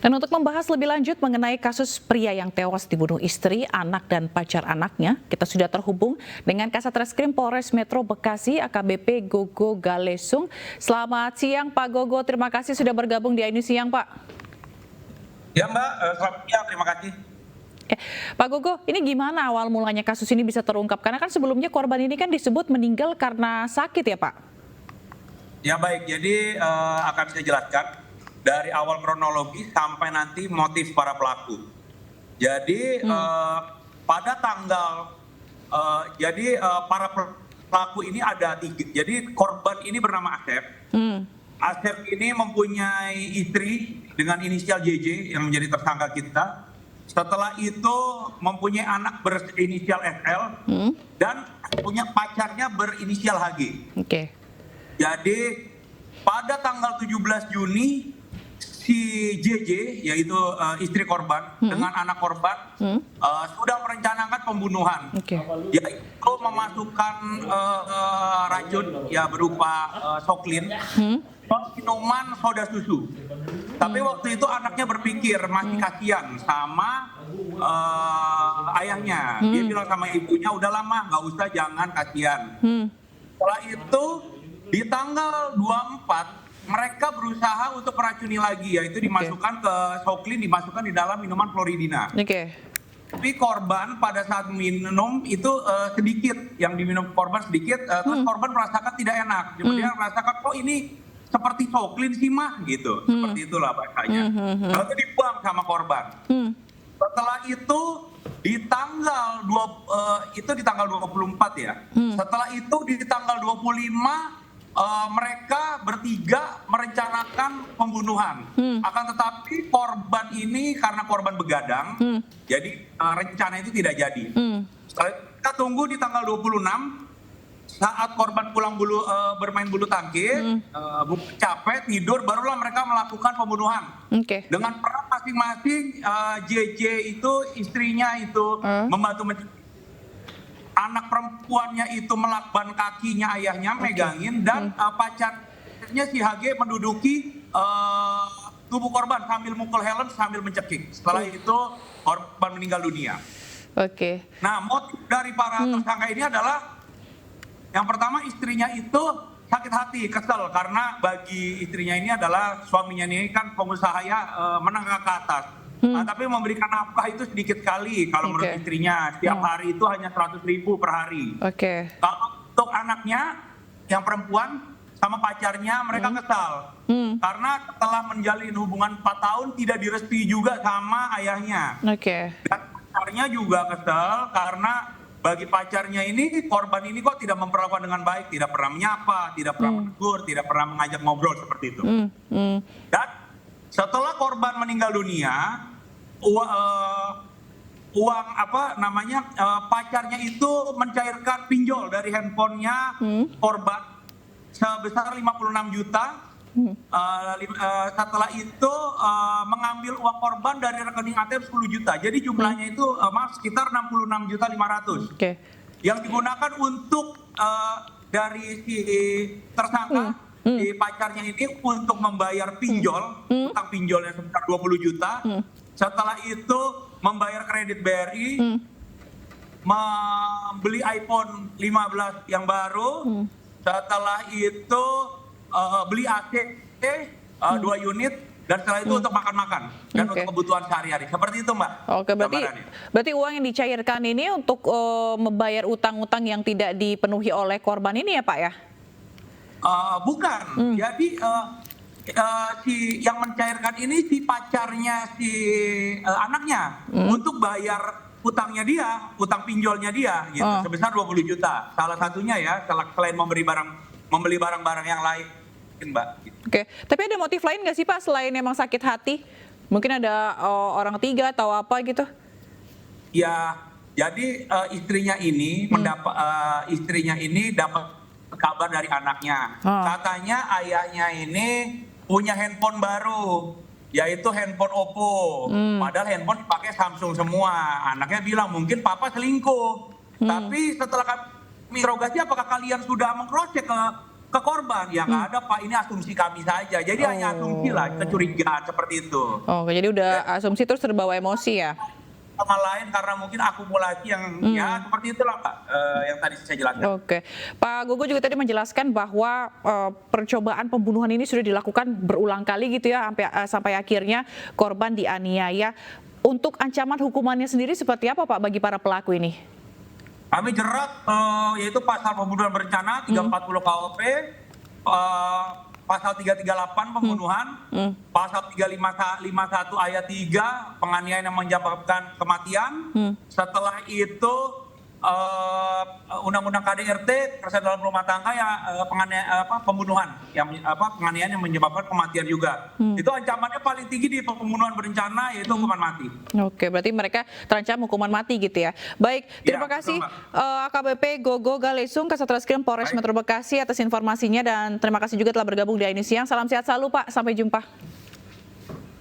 Dan untuk membahas lebih lanjut mengenai kasus pria yang tewas dibunuh istri, anak, dan pacar anaknya, kita sudah terhubung dengan Kasat Reskrim Polres Metro Bekasi, AKBP Gogo Galesung. Selamat siang Pak Gogo, terima kasih sudah bergabung di Ini Siang Pak. Ya Mbak, selamat siang, terima kasih. Pak Gogo, ini gimana awal mulanya kasus ini bisa terungkap? Karena kan sebelumnya korban ini kan disebut meninggal karena sakit ya Pak? Ya baik, jadi akan saya jelaskan dari awal kronologi sampai nanti motif para pelaku. Jadi pada tanggal, para pelaku ini ada 3. Jadi korban ini bernama Asep. Asep ini mempunyai istri dengan inisial JJ yang menjadi tersangka kita. Setelah itu mempunyai anak berinisial SL dan punya pacarnya berinisial HG. Jadi pada tanggal 17 Juni si JJ yaitu istri korban dengan anak korban sudah merencanakan pembunuhan. Yaitu memasukkan racun ya berupa soklin minuman soda susu. Tapi waktu itu anaknya berpikir masih kasihan sama ayahnya. Dia bilang sama ibunya, udah lama nggak usah, jangan kasihan. Setelah itu di tanggal 24 mereka berusaha untuk meracuni lagi, yaitu dimasukkan ke soklin, dimasukkan di dalam minuman kloridina. Tapi korban pada saat minum itu sedikit, yang diminum korban sedikit, terus korban merasakan tidak enak. Dia merasakan, kok ini seperti soklin sih mah, gitu. Seperti itulah bahasanya. Lalu dibuang sama korban. Setelah itu di tanggal 24 ya. Setelah itu di tanggal 25 mereka bertiga merencanakan pembunuhan. Akan tetapi korban ini karena korban begadang, jadi rencana itu tidak jadi. Kita tunggu di tanggal 26 saat korban pulang bermain bulu tangkis, capek tidur, barulah mereka melakukan pembunuhan. Dengan peran masing-masing, JJ itu istrinya itu membantu anak perempuannya itu melakban kakinya ayahnya, megangin, dan pacarnya si HG menduduki tubuh korban sambil mukul helm sambil mencekik. Setelah itu korban meninggal dunia. Nah, motif dari para tersangka ini adalah yang pertama, istrinya itu sakit hati, kesel karena bagi istrinya ini adalah suaminya ini kan pengusaha ya, menengah ke atas. Tapi memberikan nafkah itu sedikit sekali kalau menurut istrinya. Setiap hari itu hanya 100.000 per hari. Kalau untuk anaknya yang perempuan sama pacarnya, mereka kesal. Karena setelah menjalin hubungan 4 tahun tidak direstui juga sama ayahnya. Dan pacarnya juga kesal karena bagi pacarnya ini, korban ini kok tidak memperlakukan dengan baik, tidak pernah menyapa, tidak pernah menegur, tidak pernah mengajak ngobrol seperti itu. Dan setelah korban meninggal dunia, pacarnya itu mencairkan pinjol dari handphonenya korban sebesar 56 juta. Setelah itu mengambil uang korban dari rekening ATM 10 juta. Jadi jumlahnya itu sekitar 66.500.000. Yang digunakan untuk dari si tersangka, si pacarnya ini untuk membayar pinjol, utang pinjolnya sebesar 20 juta. Setelah itu membayar kredit BRI, membeli iPhone 15 yang baru. Setelah itu beli AC 2 unit, dan setelah itu untuk makan-makan dan untuk kebutuhan sehari-hari. Seperti itu, Mbak. Berarti uang yang dicairkan ini untuk membayar utang-utang yang tidak dipenuhi oleh korban ini ya, Pak ya? Bukan. Jadi yang mencairkan ini si pacarnya si anaknya untuk bayar utangnya dia, utang pinjolnya dia gitu, sebesar 20 juta. Salah satunya ya, selain membeli barang-barang yang lain, Mbak. Tapi ada motif lain nggak sih Pak selain emang sakit hati? Mungkin ada orang ketiga atau apa gitu? Ya, jadi istrinya ini dapat kabar dari anaknya. Katanya ayahnya ini punya handphone baru, yaitu handphone Oppo. Padahal handphone dipakai Samsung semua. Anaknya bilang mungkin papa selingkuh. Tapi setelah kami interogasi, apakah kalian sudah mengcross check ke ke korban. Ya nggak ada Pak, ini asumsi kami saja. Jadi hanya asumsi lah, kecurigaan seperti itu. Oke, jadi udah asumsi terus terbawa emosi ya? Sama lain karena mungkin akumulasi yang ya seperti itulah Pak, yang tadi saya jelaskan. Oke, Pak Gogo juga tadi menjelaskan bahwa percobaan pembunuhan ini sudah dilakukan berulang kali gitu ya, sampai akhirnya korban dianiaya. Untuk ancaman hukumannya sendiri seperti apa Pak bagi para pelaku ini? Kami jerat yaitu pasal pembunuhan berencana 340 KUP, pasal 338 pembunuhan, pasal 351 ayat 3 penganiayaan yang menyebabkan kematian. Setelah itu Undang-Undang KDRT kekerasan dalam rumah tangga ya pembunuhan yang penganiayaan yang menyebabkan kematian juga. Itu ancamannya paling tinggi di pembunuhan berencana yaitu hukuman mati. Oke, berarti mereka terancam hukuman mati gitu ya. Baik, terima kasih AKBP Gogo Galesung, Kasatreskrim Polres Metro Bekasi atas informasinya dan terima kasih juga telah bergabung di Ini Siang. Salam sehat selalu Pak, sampai jumpa.